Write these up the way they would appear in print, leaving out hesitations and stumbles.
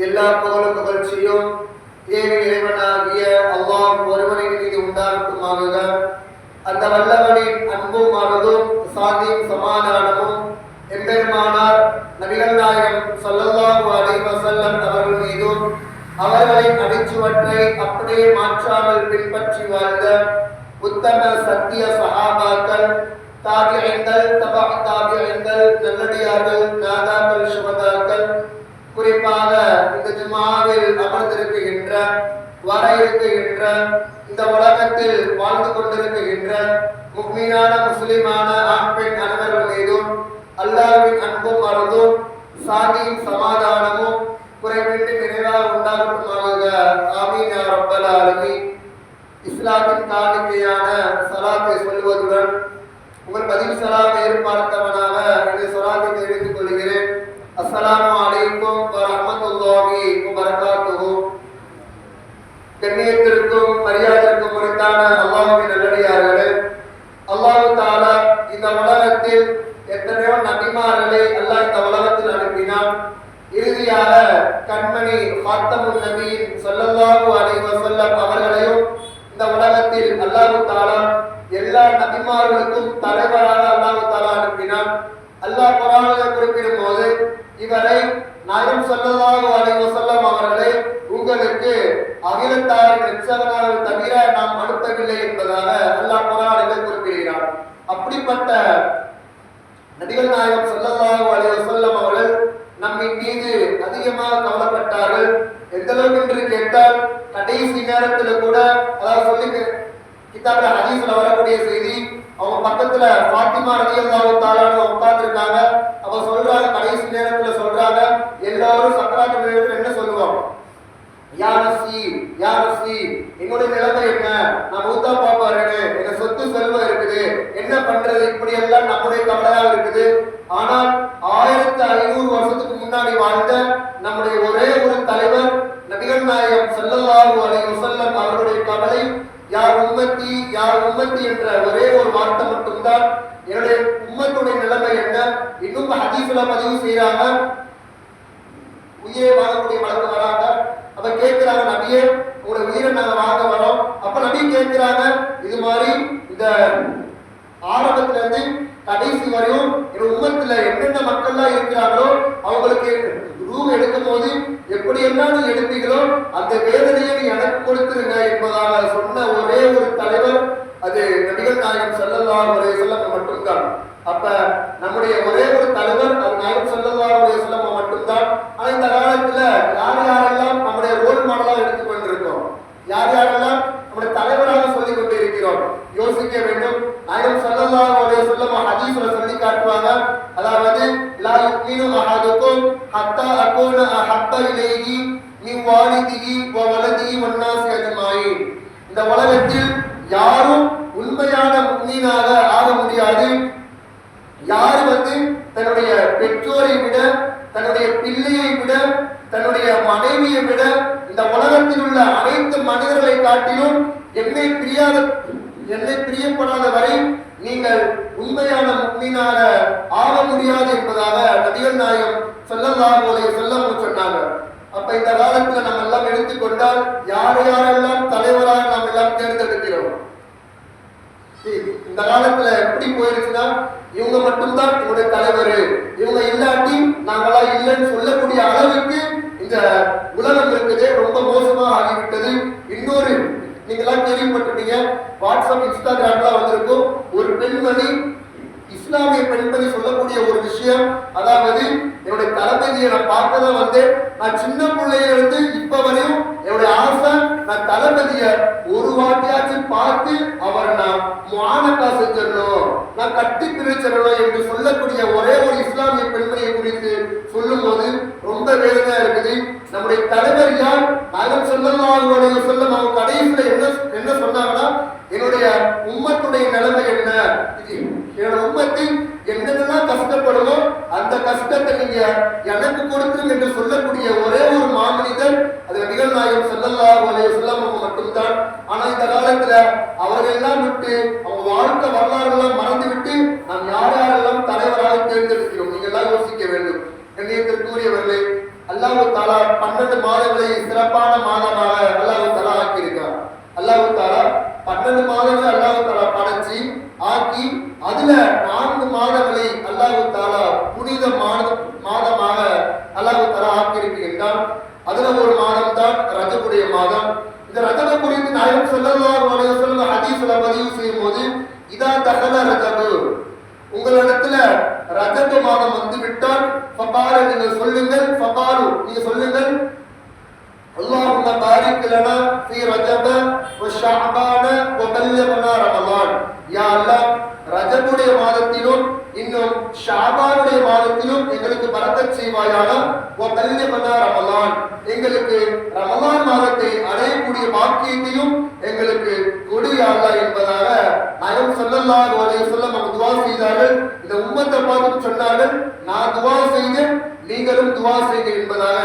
எல்லா புகழும் புகழ்ச்சியும் ஏக இறைவனாகிய அல்லாஹ் ஒருவனின் மீது உண்டாகட்டுமாக. அந்த வல்லவனின் அன்பும் அருளும் சாந்தியும் சமாதானமும் எம்பெருமானார் நபிகள் நாயகம் ஸல்லல்லாஹு அலைஹி வஸல்லம் அவர்கள் மீதும் அவர்களின் அடிச்சுவற்றை அப்படியே மாற்றாமல் பின்பற்றி வாழ்ந்த உத்தம சத்திய சஹாபாக்கள், தாபிஈன்கள், தபா தாபிஈன்கள், நல்லடியார்கள், நாதாக்கள், சுஹதாக்கள், குறிப்பாக இந்த ஜும்ஆவில் அமர்ந்திருக்கின்ற, வர இருக்கின்ற, இந்த உலகத்தில் வாழ்ந்து கொண்டிருக்கின்ற முஃமினான முஸ்லிமான ஆண் பெண் அனைவர்கள் மீதும் அல்லாஹ்வின் அன்பும் அருளும் சாந்தியும் சமாதானமும் குறைவின்றி நிறைவாக உண்டாகட்டுமாக. ஆமீன் யா ரப்பல் ஆலமீன். இஸ்லாத்தின் காணிக்கையான ஸலாத்தை சொல்வதுடன் உங்கள் பதில் சலாம் ஏற்பார்த்தவனாக இந்த ஸலாத்தை தெரிவித்துக் கொள்கிறேன். அஸ்ஸலாமு அலைக்கும் வரஹ்மத்துல்லாஹி வபரகாத்துஹு. கண்ணியத்திற்கும் மரியாதைக்கும் உரித்தான அல்லாஹ்வின் நல்லடியார்களே, அல்லாஹ் தஆலா இந்த உலகத்தில் எத்தனையோ நபிமார்களை அல்லாஹ் இந்த உலகத்தில் அனுப்பினான். இறுதியாக கண்மணி ஃபாத்திமுன் நபியின் ஸல்லல்லாஹு அலைஹி வஸல்லம் அவர்களையும் இந்த உலகத்தில் அல்லாஹ் தஆலா எல்லா நபிமார்களுக்கும் தலைவராக அல்லாஹ் தஆலா அனுப்பினான். அல்லாஹ் குர்ஆனில் குறிப்பிடும் போது இவரை நாயகம் ஸல்லல்லாஹு அலைஹி வஸல்லம் அவர்களை உங்களுக்கு அகிலத்தாரின் ரட்சகனாக தவிர நாம் அனுப்பவில்லை என்பதாக அல்லாஹ் குர்ஆனில் குறிப்பிடுகிறார். அப்படிப்பட்ட நபிகள் நாயகம் ஸல்லல்லாஹு அலைஹி வஸல்லம் அவர்கள் நம்மின் மீது அதிகமாக கவலைப்பட்டார்கள். எந்த அளவுக்கு என்று கேட்டால் கடைசி நேரத்தில் கூட, அதாவது சொல்லி கிதாபுல ஹதீஸ்ல வரக்கூடிய செய்தி, அவங்க பக்கத்துல ஃபாத்திமா ரலியல்லாஹு தஆலா உட்கார்ந்திருக்காங்க. அவ சொல்றாங்க, கடைசி நேரத்துல சொல்றாங்க, எல்லாரும் சக்கராத் நேரத்துல என்ன சொல்லுவோம், யா நஃப்ஸி யா நஃப்ஸி, என்னோட நிலைமை என்ன, நான் மூத்தா பாப்பாறேன், எனக்கு சொத்து செல்வம் இருக்குது, என்ன பண்றது, இப்படி எல்லாம் நம்முடைய கவலையா இருக்குது. ஆனால் 1500 வருஷத்துக்கு முன்னாடி வாழ்ந்த நம்முடைய ஒரே ஒரு தலைவர் நபிகள் நாயகம் ஸல்லல்லாஹு அலைஹி வஸல்லம் அவருடைய கவலை யா உம்மத்தி யா உம்மத்தி என்ற ஒரே ஒரு வார்த்தை மட்டும்தான். என்னுடைய உம்மத்துடைய நிலைமை என்ன. இன்னும் ஹதீஸ்ல பதிவு செய்யறாங்க, உயிரை வாங்கக்கூடிய வழக்கு வராங்க. அப்ப கேட்கிறாங்க, நபியே உங்களுடைய உயிரை நாங்க வாங்க வரோம். அப்ப நபி கேட்கிறாங்க, இது மாதிரி இந்த ஆரம்பத்துல இருந்து கடைசி வரையும் என் உம்மத்துல என்னென்ன மக்கள்லாம் இருக்கிறாங்களோ அவங்களுக்கு ரூம் எடுக்கும் போது எப்படி எல்லாம் நீ எடுப்பீங்களோ அந்த வேதனையை நீ எனக்கு கொடுத்துருங்க என்பதாக சொன்ன ஒரே ஒரு தலைவர் அது நபிகள் நாயகம் ஸல்லல்லாஹு அலைஹி வஸல்லம் மட்டும்தான். அப்ப நம்முடைய ஒரே ஒரு தலைவர் அது நாயகம் ஸல்லல்லாஹு அலைஹி வஸல்லம் மட்டும்தான். ஆனா இந்த காலத்துல யார் யாரெல்லாம் நம்முடைய ரோல் மாடலா எடுத்துக்கொண்டிருக்கோம், யார் யாரெல்லாம் நம்முடைய தலைவராக சொல்லிக் கொண்டு இருக்கிறோம், யோசிக்க வேண்டும். நாயகம் ஸல்லல்லாஹு அலைஹி வஸல்லம் ஹதீஸ்ல சொல்லி காட்டுவாங்க, அதாவது லா யுக்மினு அஹதுக்கும் ஹத்தா அகூன அஹப்ப இலைஹி மின் வாலிதிஹி வ வலதிஹி வன்னாஸி அஜ்மாயின். இந்த உலகத்தில் யாரும் உண்மையான முஃமினாக ஆக முடியாது. யார் தன்னுடைய பெற்றோரை விட, தன்னுடைய பிள்ளையை விட, தன்னுடைய மனைவியை விட இந்த உலகத்தில் உள்ள அனைத்து மனிதர்களை காட்டிலும் என்னை பிரியப்படாத வரை நீங்கள் உண்மையான முஃமினாக ஆக முடியாது என்பதாக நபிகள் நாயகம் ஸல்லல்லாஹு அலைஹி வஸல்லம் சொன்னாங்க. அப்ப இந்த காலத்துல நம்ம எல்லாம் எடுத்துக்கொண்டால் யார் யாரெல்லாம் தலைவராக நாம் எல்லாம் தேர்ந்தெடுக்கிறோம். இந்த காலத்துல எப்படி போயிருச்சுன்னா, இவங்க மட்டும்தான் என்னுடைய தலைவர், இவங்க இல்லாட்டி நாங்களா இல்லைன்னு சொல்லக்கூடிய அளவுக்கு இந்த உலகம் இருக்குது. ரொம்ப மோசமாக ஆகிவிட்டது. இன்னொரு நீங்க எல்லாம் கேள்விப்பட்டிருப்பீங்க, வாட்ஸ்அப் இன்ஸ்டாகிராம்ல வந்திருக்கும், ஒரு பெண்மணி இஸ்லாமிய பெண்மணி சொல்லக்கூடிய ஒரு விஷயம், அதாவது என்னுடைய தளபதியை நான் பார்க்க தான் வந்தேன், நான் சின்ன பிள்ளையில இருந்து இப்ப வரையும் என்னுடைய ஆசை நான் தளபதிய ஒரு வாட்டியாச்சும் பார்த்து அவரை நான் முஆனகா செஞ்சிடணும், நான் கட்டி பிரிச்சிடணும் என்று சொல்லக்கூடிய ஒரே ஒரு இஸ்லாமிய பெண்மணியை குறித்து சொல்லும் போது ரொம்ப வேதனையா இருக்குது. நம்முடைய தலைவர் யார், நாயகம் ஸல்லல்லாஹு அலைஹி வஸல்லம் அவங்க கடைசியில என்ன சொன்னாங்கன்னா, என்னுடைய உம்மத்துடைய நிலைமை என்ன, என்னோட உம்மத்தில் என்னென்னலாம் கஷ்டப்படுமோ அந்த கஷ்டத்தை நீங்க எனக்கு கொடுத்துருங்க என்று சொல்லக்கூடிய ஒரே ஒரு மாமனிதர் அது நபிகள் நாயகம் ஸல்லல்லாஹு அலைஹி வஸல்லம் மட்டும்தான். ஆனா இந்த காலத்துல அவர்கள் எல்லாம் விட்டு அவங்க வாழ்க்கை வரலாறு எல்லாம் மறந்து விட்டு நாம் யார் யாரெல்லாம் தலைவராக தேர்ந்தெடுக்கிறோம். நீங்க எல்லாம் யோசிக்க வேண்டும். கண்ணியத்திற்குரியவர்களே, அல்லாஹ் தாலா 12 மாதங்களை சிறப்பான மாதமாக அல்லாஹ் தாலா ஆக்கியிருக்கான். அல்லாஹ் தாலா 12 மாதங்களை அல்லாஹ் தாலா படைச்சி ஆக்கி அதுல 4 மாதங்களை அல்லாஹ் தாலா புனித மாதமாக அல்லாஹ் தாலா ஆக்கியிருக்கின்றான். அதுல ஒரு மாதம் தான் ரஜபுடைய மாதம். இந்த ரஜப குறித்து நாயகம் ஸல்லல்லாஹு அலைஹி வஸல்லம் ஹதீஸ்ல பதிவு செய்யும் போது இதா தகல ரஜபு, உங்களிடத்துல ரஜப மாதம் வந்து விட்டால் ஃபகால நீங்கள் சொல்லுங்கள், ஃபகாலு நீங்க சொல்லுங்கள், அல்லாஹும்ம பாரிக் லனா ஃபீ ரஜப வ ஷஅபான வ பல்லிக்னா ரமலான். யா அல்லாஹ், ரஜபுடைய மாதத்திலும் இன்னும் ஷஅபானுடைய மாதத்திலும் எங்களுக்கு பரக்கத் செய்வாயாக. வ பல்லிக்னா ரமலான், எங்களுக்கு ரமலான் மாதத்தை அடையக்கூடிய பாக்கியத்தையும் எங்களுக்கு கொடு யா அல்லாஹ் என்பதாக நாயகம் ஸல்லல்லாஹு அலைஹி வஸல்லம் துஆ செய்தார்கள். இந்த உம்மத்தை பார்த்து சொன்னார்கள், நான் துஆ செய்தேன், நீங்களும் துஆ செய்யுங்க என்பதாக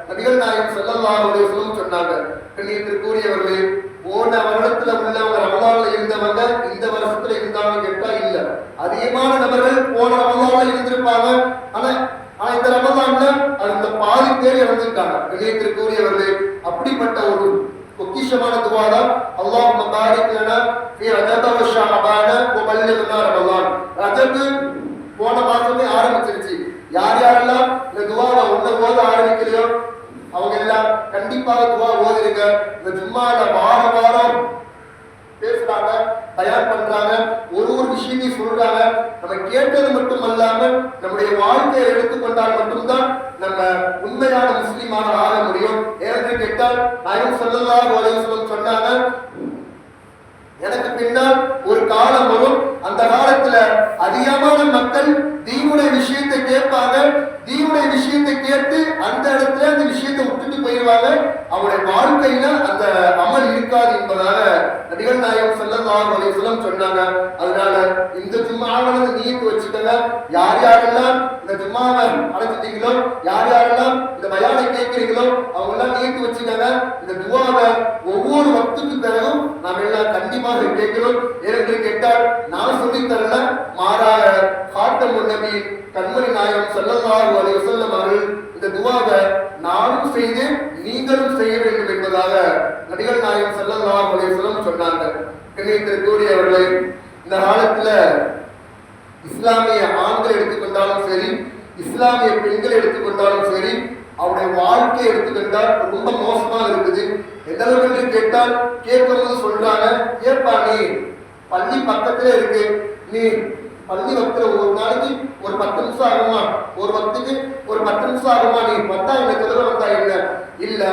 நபிகள் நாயகம் ஸல்லல்லாஹு அலைஹி வஸல்லம் சொன்னாங்க. கண்ணியத்திற்குரியவர்களே, போன வருடத்துல உள்ளவங்க ரமலான்ல இருந்தவங்க இந்த வருஷத்துல இருந்தாங்க கேட்டா இல்ல. அதிகமான நபர்கள் போன ரமலான்ல இருந்திருப்பாங்க, ஆனா இந்த ரமலான்ல அந்த பாதி பேர் இறந்துட்டாங்க. கண்ணியத்திற்குரியவர்களே, அப்படிப்பட்ட ஒரு பொக்கிஷமான துஆ தான் அல்லாஹும்ம பாரிக் லனா ஃபீ ரஜப வ ஷஅபான வ பல்லிக்னா ரமலான். ரஜப் போன மாசமே ஆரம்பிச்சிருச்சு. யார் யாரெல்லாம் இந்த துஆவை ஓத ஆரம்பிக்கலையோ அவங்க எல்லாம் கண்டிப்பாக துஆ ஓதுங்க. இந்த ஜும்மால வாரம் பேசுறாங்க, தயார் பண்றாங்க, ஒரு விஷயத்தையும் சொல்றாங்க. நம்ம கேட்டது மட்டும் அல்லாம நம்முடைய வாழ்க்கையை எடுத்துக்கொண்டால் மட்டும்தான் நம்ம உண்மையான முஸ்லிமாக ஆக முடியும். ஏனென்று கேட்டால் நாயகம் ஸல்லல்லாஹு அலைஹி வஸல்லம் சொன்னாங்க, எனக்கு பின்னால் ஒரு காலம் வரும், அந்த காலத்துல அதிகமான மக்கள் தீனுடைய விஷயத்தை கேட்பாங்க, தீனுடைய விஷயத்தை கேட்டு அந்த இடத்துல அந்த விஷயத்தை விட்டுட்டு போயிடுவாங்க, அவருடைய வாழ்க்கையில அந்த அமல் இருக்காது என்பதாக நபிகள் நாயகம் ஸல்லல்லாஹு அலைஹி வஸல்லம் சொன்னாங்க. அதனால இந்த ஜும்மாவை நியத்து வச்சுக்கங்க. யார் யாரெல்லாம் இந்த ஜும்மாவை அடைச்சிட்டீங்களோ, யார் யாரெல்லாம் இந்த பயானை கேட்கிறீங்களோ அவங்க எல்லாம் நியத்து வச்சுக்கங்க. இந்த துஆவை ஒவ்வொரு வக்துக்கு பிறகும் நாம் எல்லாம் கண்டிப்பாக கேட்கிறோம். ஏனென்று கேட்டால் நான் சொல்லித் தரல, மாறாக காத்தமுன் நபி கண்மணி நாயகம் ஸல்லல்லாஹு அலைஹி வஸல்லம் அவர்கள் இந்த துஆவை நானும் செய்து நீங்களும் செய்ய வேண்டும் என்பதாக நபிகள் நாயகம் ஸல்லல்லாஹு அலைஹி வஸல்லம் சொன்னாங்க. கண்ணியத்திற்குரியவர்களே, இந்த காலத்துல இஸ்லாமிய ஆண்கள் எடுத்துக்கொண்டாலும் சரி, இஸ்லாமிய பெண்கள் எடுத்துக்கொண்டாலும் சரி, அவருடைய வாழ்க்கையை எடுத்துக்கிட்டால் ரொம்ப மோசமா இருக்குது. எந்த அளவுக்கு கேட்டால் கேட்கும்போது சொல்றாங்க, ஏப்பா நீ பள்ளி பக்கத்துல இருக்கு, நீ பள்ளி வக்துல ஒரு நாளைக்கு ஒரு 10 நிமிஷம் ஆகுமா, ஒரு வக்துக்கு ஒரு 10 நிமிஷம் ஆகுமா, நீ வந்தா என்ன தொழுக வந்தா இல்ல இல்ல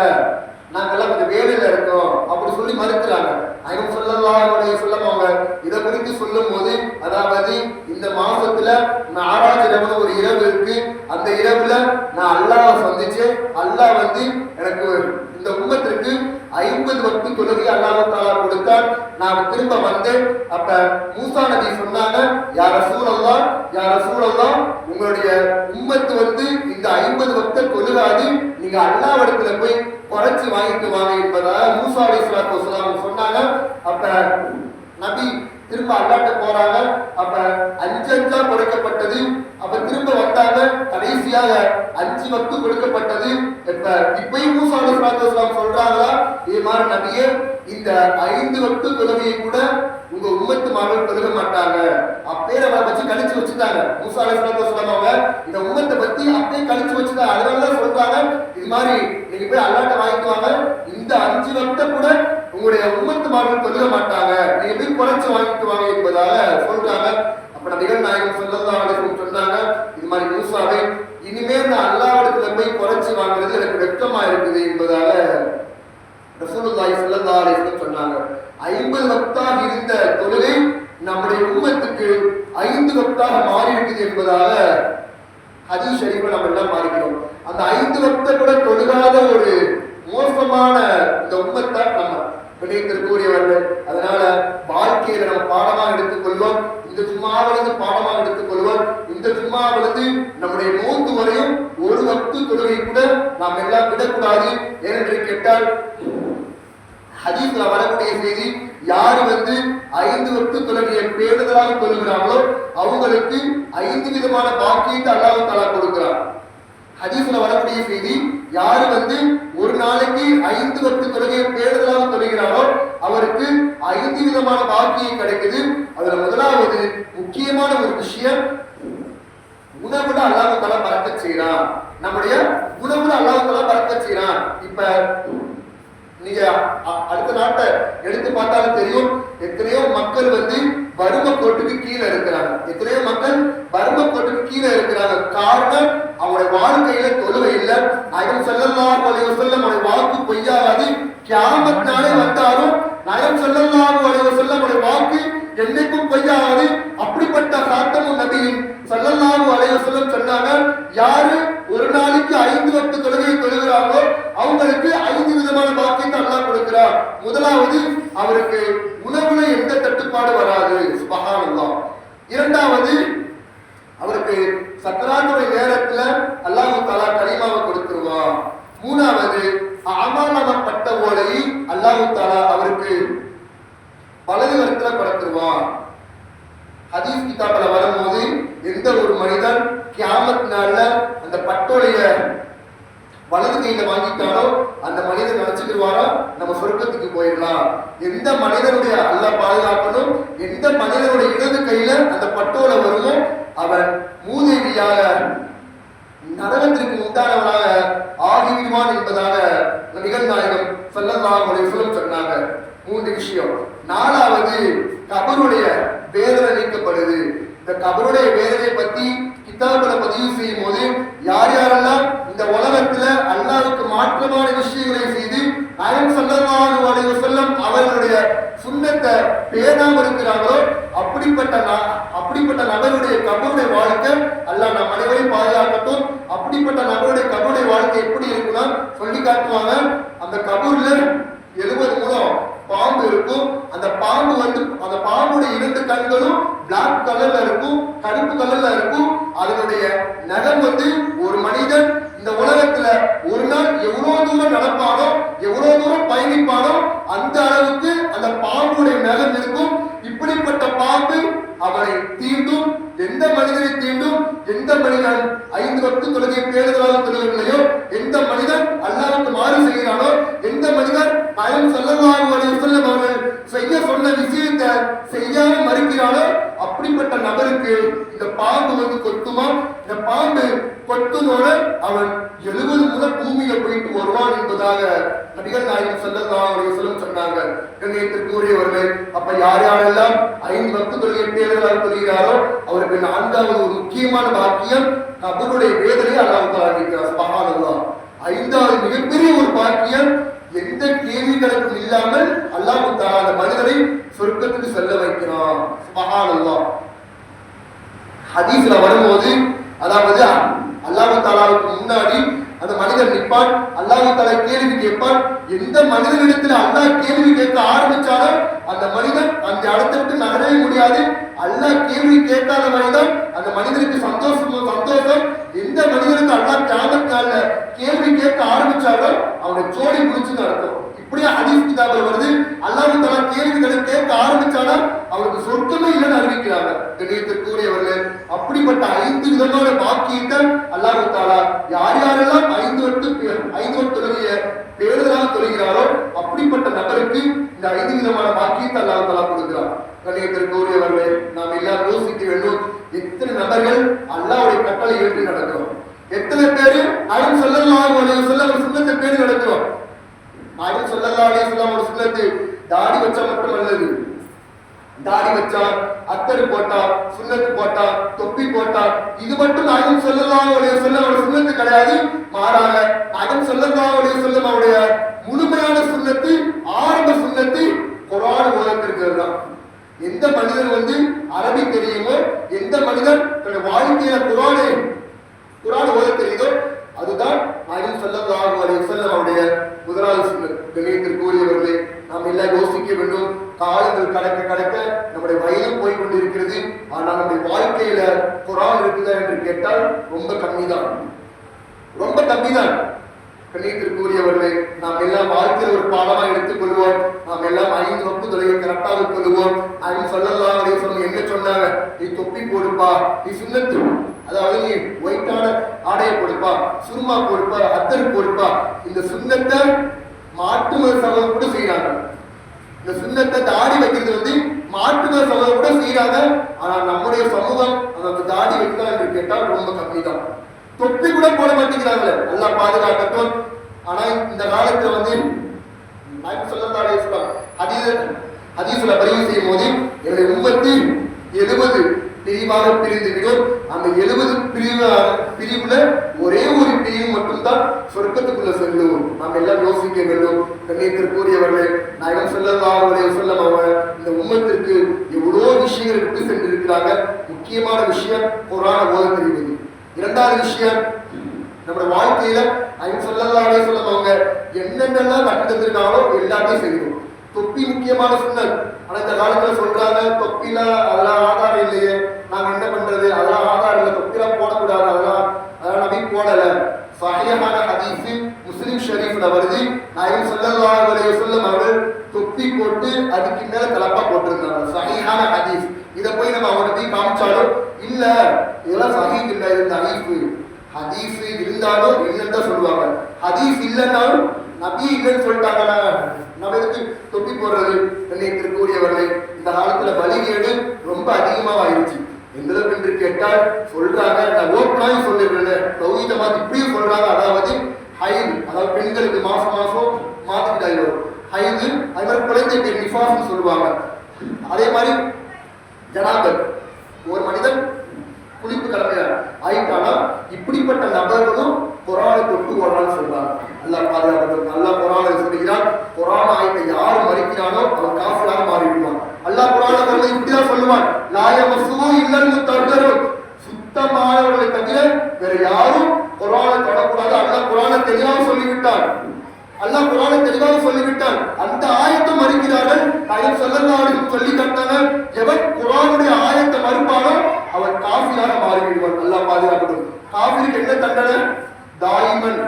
நாங்கெல்லாம் கொஞ்சம் வேலையில இருக்கோம் அப்படி சொல்லி மறுக்கிறாங்க. நாயகம் ஸல்லல்லாஹு அலைஹி வஸல்லம் அவங்க இதை குறித்து சொல்லும் போது, அதாவது இந்த மாசத்துல மிஅராஜ் இரவு ஒரு இரவு இருக்கு, அந்த இரவுல நான் அல்லாஹ்வை சந்திச்சேன், அல்லாஹ் வந்து எனக்கு இந்த உம்மத்திற்கு 50 வக்து தொழுகை அல்லாஹ் தஆலா கொடுத்தார். நான் திரும்ப வந்தேன். அப்ப மூசா நபி சொன்னாங்க, யா ரசூலல்லாஹ், யா ரசூலல்லாஹ், உங்களுடைய உம்மத்து வந்து இந்த 50 வக்த தொழுகாது, நீங்க அல்லாஹ்விடத்துல போய் குறைச்சி வாங்கிட்டு வாங்க என்பதாக மூசா அலைஹிஸ்ஸலாத்து வஸலாம் சொன்னாங்க. அப்ப நபி திரும்ப அல்லாட்ட போறாங்க. அப்ப 5 கொடுக்கப்பட்டது. அப்ப திரும்ப வந்தாங்க, கடைசியாக 5 வக்து கொடுக்கப்பட்டது. இப்பயும் மூசா அலைஹிஸ்ஸலாத்து வஸலாம் சொல்றாங்களா, இது மாதிரி நபியே, இந்த 5 வக்து தொழுகையை கூட உங்க உம்மத்து மக்கள் தொழுக மாட்டாங்க. அப்பே நம்ம வச்சு கழிச்சு வச்சுட்டாங்க. மூசா அலைஹிஸ்ஸலாத்து வஸலாம் அவங்க இந்த உம்மத்தை பத்தி அப்பே கழிச்சு வச்சுட்டாங்க. அதனாலதான் சொல்றாங்க, இது மாதிரி நீங்க போய் அல்லாட்ட வாங்கிக்குவாங்க, இந்த 5 வக்த கூட உங்களுடைய உம்மத்து மக்கள் தொழுக மாட்டாங்க, நீங்க போய் குறைச்சு வாங்கிட்டு வாங்க என்பதாக சொல்றாங்க. அப்ப நபிகள் நாயகம் ஸல்லல்லாஹு அலைஹி வஸல்லம் சொன்னாங்க, இது மாதிரி மூசாவை இனிமே நான் அல்லாஹ்விடத்துல போய் குறைச்சு வாங்குறது எனக்கு வெட்கமா இருக்குது என்பதாக ரசூலுல்லாஹி ஸல்லல்லாஹு அலைஹி வஸல்லம் சொன்னாங்க. 50 வக்தாக இருந்த தொழுகை நம்முடைய உம்மத்துக்கு 5 வக்தாக மாறி இருக்குது என்பதாக ஹதீஸ் ஷரீஃபை நம்ம எல்லாம் பார்க்கிறோம். அந்த 5 வக்த கூட தொழுகாத ஒரு மோசமான இந்த உம்மத்தை நம்ம விளைவித்திருக்கக்கூடியவர்கள். அதனால வாழ்க்கையில நம்ம பாடமாக எடுத்துக்கொள்வோம். இந்த ஜும்மாவிலிருந்து பாடமாக எடுத்துக்கொள்வோம். இந்த ஜும்மாவிலிருந்து நம்முடைய மௌத் வரையும் ஒரு வக்து தொழுகை கூட நாம் எல்லாம் விடக்கூடாது. ஏனென்று கேட்டால் ஹதீஸ்ல வரக்கூடிய செய்தி, யாரு வந்து 5 வக்து தொழுகையை பேணுதலாக தொழுகிறாங்களோ அவங்களுக்கு 5 விதமான பாக்கியத்தை அல்லாஹ் தஆலா கொடுக்கிறார். ஹதீஸ்ல வரக்கூடிய செய்தி, யாரு ஒரு நாளைக்கு 5 வக்து தொழுகையை பேணுதலாக தொழுகிறாரோ அவருக்கு 5 விதமான பாக்கியம் கிடைக்குது. அதுல முதலாவது முக்கியமான ஒரு விஷயம், உணவுல அல்லாஹ் தஆலா பரக்கத் செய்றான். நம்முடைய உணவுல அல்லாஹ் தஆலா பரக்கத் செய்றான். இப்ப நீங்க அடுத்த நாட்டை எடுத்து பார்த்தாலும் தெரியும், எத்தனையோ மக்கள் வறுமை கோட்டுக்கு கீழே இருக்கிறாங்க. எத்தனையோ மக்கள் வறுமை கோட்டுக்கு கீழே இருக்கிறாங்க. காரணம், அவங்களுடைய வாழ்க்கையில தொழுகை இல்லை. நாயகம் ஸல்லல்லாஹு அலைஹி வஸல்லம் அவருடைய வாக்கு பொய்யாகாது. கியாமத் நாளே வந்தாலும் நாயகம் ஸல்லல்லாஹு அலைஹி வஸல்லம் அவருடைய வாக்கு என்னைக்கும் பொய்யாகாது. அப்படிப்பட்ட காத்தமுன் நபியின் ஸல்லல்லாஹு அலைஹி வஸல்லம் சொன்னாங்க, யாரு ஒரு நாளைக்கு 5 வக்து தொழுகையை தொழுகிறாங்களோ அவங்களுக்கு 5 விதமான பாக்கியத்தை அல்லாஹ் கொடுக்கிறார். முதலாவது, அவருக்கு உணவுல எந்த தட்டுப்பாடு வராது, சுப்ஹானல்லாஹ். இரண்டாவது, அவருக்கு சக்கராத்துடைய நேரத்துல அல்லாஹ் தஆலா கலிமாவை கொடுத்துருவான். மூணாவது, அமாலப்பட்ட ஓலை அல்லாஹ் தஆலா அவருக்கு வலது கரத்துல படுத்துருவான். ஹதீஸ் கிதாபுல வரும்போது, எந்த ஒரு மனிதன் கியாமத் நாள்ல அந்த பட்டோடைய வலது கையில வாங்கிட்டாலோ அந்த மனிதன் நினைச்சுக்குவாரோ நம்ம சொர்க்கத்துக்கு போயிடலாம். எந்த மனிதனுடைய அல்லாஹ் பாதுகாக்கணும், எந்த மனிதனுடைய இடது கையில அந்த பட்டோல வருமோ அவன் மூதேவியாக நரகத்திற்கு உண்டானவனாக ஆகிவிடுவான் என்பதாக நபிகள் நாயகம் ஸல்லல்லாஹு அலைஹி வஸல்லம் சொன்னாங்க. 3 விஷயம். நாலாவது, கபருடைய வேதனை நீக்கப்படுது. இந்த கபருடைய வேதனை பத்தி கிதாபுல பதிவு செய்யும் போது, யார் யாரெல்லாம் இந்த உலகத்துல அல்லாஹ்வுக்கு மாற்றமான விஷயங்களை செய்து நாயகம் ஸல்லல்லாஹு அலைஹி வஸல்லம் அவர்களுடைய சுன்னத்தை பேணாம இருக்கிறாங்களோ அப்படிப்பட்ட நபருடைய கபருடைய வாழ்க்கை அல்லாஹ் நம் அனைவரையும் பாதுகாக்கட்டும். அப்படிப்பட்ட நபருடைய கபருடைய வாழ்க்கை எப்படி இருக்குன்னா சொல்லி காட்டுவாங்க. அந்த கபூர்ல 70 முழம் பாம்பு இருக்கும். அந்த பாம்பு அந்த பாம்புடைய 2 கண்களும் பிளாக் கலர்ல இருக்கும், கருப்பு கலர்ல இருக்கும். அதனுடைய நகம் ஒரு மனிதன் இந்த உலகத்துல ஒரு நாள் எவ்வளவு தூரம் நடப்பானோ, எவ்வளவு தூரம் பயணிப்பானோ அந்த அளவுக்கு அந்த பாம்புடைய நகம் இருக்கும். இப்படிப்பட்ட பாம்பு அவனை தீண்டும். எந்த மனிதனை தீண்டும்? எந்த மனிதன் 5 வக்து தொழுகை பேணுதலாக தொழுகவில்லையோ, எந்த மனிதன் அல்லாஹ்வுக்கு மாறு செய்கிறானோ, எந்த மனிதன் நாயகம் ஸல்லல்லாஹு அலைஹி வஸல்லம் அவர்கள் செய்ய சொன்ன விஷயத்தை செய்யாம மறுக்கிறானோ அப்படிப்பட்ட நபருக்கு இந்த பாம்பு கொத்துமா. இந்த பாம்பு கொத்துனோட அவன் 70 முறை பூமியில போயிட்டு வருவான் என்பதாக நபிகள் நாயகம் ஸல்லல்லாஹு அலைஹி வஸல்லம் சொன்னாங்க. கண்ணியத்திற்குரியவர்களே, அப்ப யார் யாரெல்லாம் 5 வக்து தொழுகை பேணுதலாக தொழுகிறாரோ அவருக்கு 4வது ஒரு முக்கியமான பாக்கியம், கபருடைய வேதனையை அல்லாஹ் தஆலா அளிக்கிறார். சுப்ஹானல்லாஹ். 5வது மிகப்பெரிய ஒரு பாக்கியம், எந்த கேள்விகளுக்கும் இல்லாமல் அல்லாஹ் தஆலா அந்த மனிதரை சொர்க்கத்துக்கு செல்ல வைக்கிறான். சுப்ஹானல்லாஹ். ஹதீஸ்ல வரும்போது, அதாவது அல்லாஹ் தஆலாவுக்கு முன்னாடி அந்த மனிதன் நிற்பான். அல்லாஹ் தஆலா கேள்வி கேட்பான். எந்த மனிதனிடத்துல அல்லாஹ் கேள்வி கேட்க ஆரம்பிச்சாலோ அந்த மனிதன் அந்த இடத்தை விட்டு நகரவே முடியாது. அல்லாஹ் கேள்வி கேட்காத மனிதன் அந்த மனிதனுக்கு சந்தோஷம். எந்த மனிதனுக்கு அல்லாஹ் கியாமத் நாள்ல கேள்வி கேட்க ஆரம்பிச்சாலோ அவனை ஜோடி முடிச்சுன்னு அர்த்தம். இப்படியே ஹதீஸ் கிதாபுல வருது, அல்லாஹ் தஆலா கேள்விகளை கேட்க ஆரம்பிச்சாலும் அவனுக்கு சொர்க்கமே இல்லைன்னு அறிவிக்கிறாங்க. கண்ணியத்திற்குரியவர்களே, அப்படிப்பட்ட 5 விதமான பாக்கியத்தை அல்லாஹ் தஆலா யார் யாரெல்லாம் 5 வக்து தொழுகையை பேணுதலாக தொழுகிறாரோ அப்படிப்பட்ட நபருக்கு இந்த 5 விதமான பாக்கியத்தை அல்லாஹ் தஆலா கொடுக்கிறார். கண்ணியத்திற்குரியவர்களே, நாம் எல்லாரும் யோசிக்க வேண்டும், எத்தனை நபர்கள் அல்லாஹ்வுடைய கட்டளை ஏற்று நடக்கிறோம்? எத்தனை பேரு நாயகம் ஸல்லல்லாஹு அலைஹி வஸல்லம் சுன்னத்தை பேணி நடக்கிறோம்? நாயகம் ஸல்லல்லாஹு அலைஹி வஸல்லம் ஒரு சுன்னத்து தாடி வச்சா மட்டும் அல்லது, தாடி வச்சா, அத்தர் போட்டா, சுன்னத்து போட்டா, தொப்பி போட்டா, இது மட்டும் நாயகம் ஸல்லல்லாஹு அலைஹி வஸல்லம் ஒரு சுன்னத்து கிடையாது. மாறாக நாயகம் ஸல்லல்லாஹு அலைஹி வஸல்லம் அவருடைய முழுமையான சுன்னத்து, ஆரம்ப சுன்னத்து குர்ஆன் ஓதத்திருக்கிறது தான். எந்த மனிதன் அரபி தெரியுமோ, எந்த மனிதன் தன்னுடைய வாழ்க்கையில குர்ஆன் ஓத தெரியுதோ அதுதான் நாயகம் ஸல்லல்லாஹு அலைஹி வஸல்லம் அவருடைய முதலாவது சுன்னத். கண்ணியத்திற்குரியவர்களே, நாம் எல்லாம் யோசிக்க வேண்டும். காலங்கள் கடக்க நம்முடைய வயதும் போய் கொண்டிருக்கிறது. ஆனால் நம்முடைய வாழ்க்கையில குர்ஆன் இருக்குதா என்று கேட்டால் ரொம்ப கம்மிதான். கண்ணியத்திற்குரியவர்களே, நாம் எல்லாம் வாழ்க்கையில் ஒரு பாடமாக எடுத்துக் கொள்வோம். நாம் எல்லாம் 5 வக்து தொழுகையை கரெக்டாக கொள்வோம். நாயகம் ஸல்லல்லாஹு அலைஹி வஸல்லம் என்ன சொன்னாங்க? நீ தொப்பி போடுப்பா, நீ சுன்னத்து அதாவது நீ ஒயிட்டான ஆடையை கொடுப்பா, சுருமா கொடுப்பா, அத்தர் கொடுப்பா. இந்த சுண்ணத்தை மாற்று மத சகோதரர் கூட செய்யறாங்க. இந்த சுண்ணத்தை தாடி வைக்கிறது வந்து மாற்று மத சகோதரர் கூட செய்யறாங்க. ஆனா நம்முடைய சமூகம் அந்த தாடி வைக்கலாம் என்று கேட்டால் ரொம்ப கம்மி தான். தொப்பி கூட போட மாட்டேங்கிறாங்களே, நல்லா பாதுகாக்கட்டும். ஆனா இந்த காலத்துல வந்து ஹதீஸ்ல பதிவு செய்யும் போது என்னுடைய உம்மத்து 70 பிரிவாக பிரிந்துவிடும். அந்த 70 பிரிவுல ஒரே ஒரு பிரிவு மட்டும்தான் சொர்க்கத்துக்குள்ள செல்லும். நாம் எல்லாம் யோசிக்க வேண்டும். கண்ணியத்திற்குரியவர்களே, நாயகம் ஸல்லல்லாஹு அலைஹி வஸல்லம் அவங்க இந்த உம்மத்திற்கு எவ்வளோ விஷயங்கள் விட்டு சென்றிருக்கிறாங்க. முக்கியமான விஷயம் குர்ஆனை ஓத தெரிவது. இரண்டாவது விஷயம், நம்ம வாழ்க்கையில நாயகம் ஸல்லல்லாஹு அலைஹி வஸல்லம் அவங்க என்னென்னலாம் கற்று தந்திருக்காங்களோ எல்லாத்தையும் செய்யணும். தொப்பி முக்கியமான சுன்னத். ஆனா இந்த காலத்துல சொல்றாங்க தொப்பில அதெல்லாம் ஆதாரம் இல்லையே, நாங்க என்ன பண்றது, அதெல்லாம் ஆதாரம் இல்லை, தொப்பில போடக்கூடாது, அதெல்லாம் நபி போடல. சஹீஹான ஹதீஸ் முஸ்லிம் ஷரீஃப்ல வருது, நாயகம் ஸல்லல்லாஹு அலைஹி வஸல்லம் அவர்கள் தொப்பி போட்டு அதுக்கு மேல தலப்பா போட்டிருந்தாங்க. சஹீஹான ஹதீஸ். இதை போய் நம்ம அவங்களை போய் காமிச்சாலும் இல்ல இதெல்லாம் சஹீஹ் இல்லை, இது தஈஃப். ஹதீஸ் இருந்தாலும் இல்லைன்னு தான் சொல்லுவாங்க. ஹதீஸ் இல்லைன்னாலும் நபி இல்லைன்னு சொல்லிட்டாங்கன்னா நம்ம எதுக்கு தொப்பி போடுறது? இருக்கக்கூடியவர்களே, இந்த காலத்துல பலிகேடு ரொம்ப அதிகமாக ஆயிடுச்சு. எந்த அளவுக்கு என்று கேட்டால் சொல்றாங்க, நான் ஓப்பனாக சொல்லிடுறேன், தௌஹீத மாத்தி இப்படியும் சொல்றாங்க. அதாவது ஹைது, அதாவது பெண்களுக்கு மாசம் மாதவிடாய் வரும் ஹைது, அது மாதிரி குழந்தை பேர் நிஃபாஸ்னு சொல்லுவாங்க. அதே மாதிரி ஜனாபத், ஒரு மனிதன் குளிப்பு கடமையா ஆயிட்டானா இப்படிப்பட்ட நபர்களும் குர்ஆனை தொட்டு ஓடலாம்னு சொல்றாங்க. அல்லாஹ் பாதுகாக்கட்டும். அல்லாஹ் குர்ஆனை சொல்லுகிறான், குர்ஆன் ஆயத்தை யார் மறுக்கிறானோ அவன் காஃபிராக மாறிடுவான். அல்லாஹ் குர்ஆன்ல இப்படிதான் சொல்லுவான், லா யமஸ்ஸுஹு இல்லல் முத்தஹ்ஹிரூன், சுத்தமானவர்களை தவிர வேற யாரும் குர்ஆனை தொடக்கூடாது. அல்லாஹ் குர்ஆனை தெளிவாக சொல்லிவிட்டான். அல்லாஹ் குர்ஆனை தெளிவாக சொல்லிவிட்டான். அந்த ஆயத்தை மறுக்கிறார்கள். நாயகம் ஸல்லல்லாஹு அலைஹி வஸல்லம் சொல்லி காட்டினாங்க, எவன் குர்ஆனுடைய ஆயத்தை மறுப்பானோ அவன் காஃபிராக மாறிவிடுவான். அல்லாஹ் பாதுகாக்கட்டும். காஃபிருக்கு என்ன தண்டனை? தாயிமன்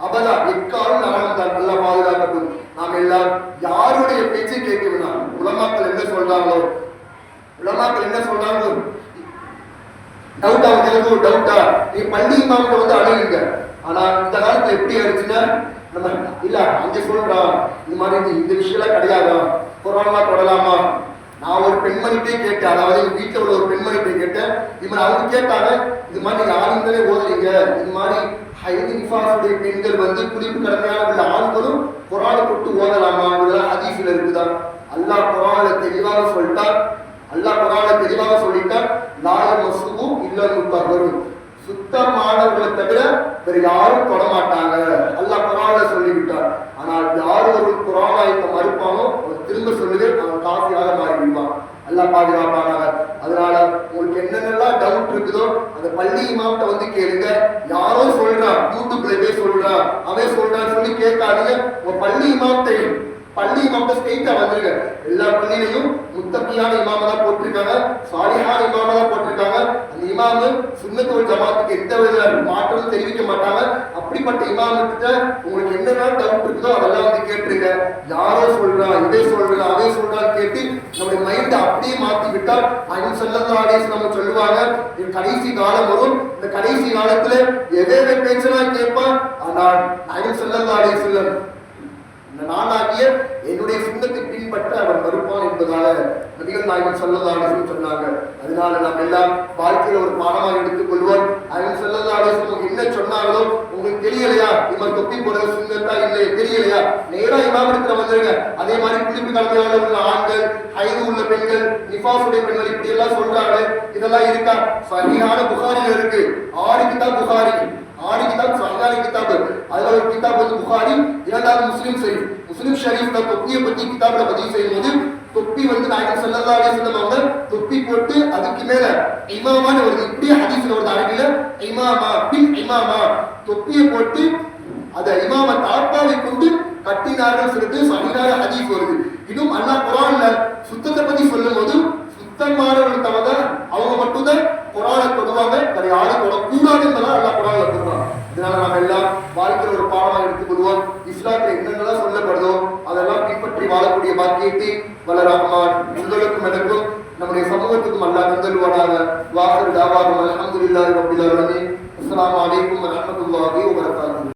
அபதா, எக்காலும் நரகம் தான். அல்லாஹ் பாதுகாக்கட்டும். நாம் எல்லாம் யாருடைய பேச்சை கேட்க வேண்டாம். உலமாக்கள் என்ன சொல்றாங்களோ, உலமாக்கள் என்ன சொல்றாங்களோ டவுட்டா, உங்களுக்கு டவுட்டா, நீ பள்ளி இமாம்கிட்ட வந்து அணுகுங்க. ஆனா இந்த காலத்துல எப்படி ஆயிடுச்சுன்னா, நம்ம இல்ல அங்க சொல்றான் இந்த மாதிரி இந்த விஷயம்லாம் கிடையாதா, குர்ஆன்லாம் தொடலாமா? நான் ஒரு பெண்மணிட்டே கேட்டேன், அதாவது எங்க வீட்டுல உள்ள ஒரு பெண்மணிட்டே கேட்டேன். இது மாதிரி அவங்க கேட்டாங்க, இது மாதிரி நீங்க ஆண்களே ஓதுறீங்க, இது மாதிரி ஹைது நிஃபாஸுடைய பெண்கள் வந்து குளிப்பு கடமையான உள்ள ஆண்களும் குர்ஆனை தொட்டு ஓதலாமா? இதெல்லாம் ஹதீஸ்ல இருக்குதா? அல்லாஹ் குர்ஆன்ல தெளிவாக சொல்லிட்டார். அல்லாஹ் குர்ஆன்ல தெளிவாக சொல்லிட்டார், லா யமஸ்ஸுஹு இல்லல் முத்தஹ்ஹிரூன், சுத்தமானவர்களை தவிர வேற யாரும் தொட மாட்டாங்க. அல்லாஹ் குர்ஆன்ல சொல்லிவிட்டார். ஆனால் யார் ஒரு குர்ஆன் ஆயத்தை மறுப்பானோ அவன் திரும்ப சொல்லுவேன், அவன் காஃபிராக மாறிவிடுவான். அல்லாஹ் பாதுகாப்பானாக. அதனால உங்களுக்கு என்னென்னலாம் டவுட் இருக்குதோ அந்த பள்ளி இமாம்கிட்ட வந்து கேளுங்க. யாரோ சொல்றான், யூடியூப்ல போய் சொல்றான், அவன் சொல்றான்னு சொல்லி கேட்காதீங்க. உங்க பள்ளி இமாம்கிட்ட ஸ்ட்ரெயிட்டா வந்துருங்க. எல்லா பள்ளியிலையும் முத்தகியான இமாம தான் போட்டிருக்காங்க, சாலிஹான இமாம தான் போட்டிருக்காங்க. அந்த இமாமு சுன்னத் வல் ஜமாத்துக்கு எந்த வித மாற்றமும் தெரிவிக்க மாட்டாங்க. அப்படிப்பட்ட இமாமுக்கிட்ட உங்களுக்கு என்னென்ன டவுட் இருக்குதோ அதெல்லாம் வந்து கேட்டுருங்க. யாரோ சொல்றான், இதை சொல்றான், அதை சொல்றான்னு கேட்டு நம்முடைய மைண்ட் அப்படியே மாத்தி விட்டால் நாயகம் ஸல்லல்லாஹு அலைஹி வஸல்லம் சொல்லுவாங்க, இது கடைசி காலம் வரும். இந்த கடைசி காலத்துல எதை பேச்செல்லாம் கேட்பான். ஆனால் நாயகம் ஸல்லல்லாஹு அலைஹி வஸல்லம் நானாகிய என்னுடைய சுண்ணத்தை பின்பற்ற அவன் மறுப்பான் என்பதால நபிகள் நாயகம் ஸல்லல்லாஹு அலைஹி வஸல்லம் சொன்னாங்க. அதனால நாம் எல்லாம் வாழ்க்கையில ஒரு பாடமாக எடுத்துக் கொள்வோம். நாயகம் ஸல்லல்லாஹு அலைஹி வஸல்லம் என்ன சொன்னாங்களோ உங்களுக்கு தெரியலையா, இவன் தொப்பி போடுறது சுண்ணத்தா இல்லை தெரியலையா, நேரா இமாம் இடத்துல வந்துருங்க. அதே மாதிரி குளிப்பு கடமையான உள்ள ஆண்கள், ஹைது உள்ள பெண்கள், நிஃபாஸுடைய பெண்கள், இப்படி எல்லாம் சொல்றாங்க. இதெல்லாம் இருக்கா? சஹீஹான புகாரில இருக்கு. 6 கிதாப் புகாரி, 6 கிதாப் சஹீஹான கிதாப். அதுல ஒரு கிதாப் வந்து புகாரி, இரண்டாவது முஸ்லிம் ஷரீஃப். முஸ்லிம் ஷரீஃப்ல தொப்பியை பத்தி கிதாப்ல பதிவு செய்யும்போது தொப்பி வந்து நாயகம் ஸல்லல்லாஹு அலைஹி வஸல்லம் அவங்க தொப்பி போட்டு அதுக்கு மேல இமாமான்னு வருது. இப்படியே ஹதீஸ்ல வருது அரபில, இமாமா பின் இமாமா, தொப்பியை போட்டு அத இமாம தாப்பாவை கொண்டு கட்டினார்கள் சொல்லிட்டு சஹீஹான ஹதீஸ் வருது. இன்னும் அல்லாஹ் குர்ஆன்ல சுத்தத்தை பத்தி சொல்லும்போது சுத்தமானவர்கள் தவிர அவங்க மட்டும்தான் குர்ஆனை தொடுவாங்க, வேற யாரும் தொடக்கூடாது என்பதான் அல்லாஹ் குர்ஆன்ல சொல்றாங்க. இதனால நாம் எல்லாம் வாழ்க்கையில் ஒரு பாடமாக எடுத்துக் கொள்வோம். இஸ்லாத்தில் என்னென்னலாம் சொல்லப்படுதோ அதெல்லாம் பின்பற்றி வாழக்கூடிய பாக்கியத்தை வல்ல ரஹ்மான் உங்களுக்கும் எனக்கும் நம்முடைய சமூக சமூகத்துக்கும் அல்லாஹ் தந்தல்வானாக. வாஹிர் தாவாஹும் அல்ஹம்துலில்லாஹி ரப்பில் ஆலமீன். அஸ்ஸலாமு அலைக்கும் வரஹ்மத்துல்லாஹி வபரகாத்துஹு.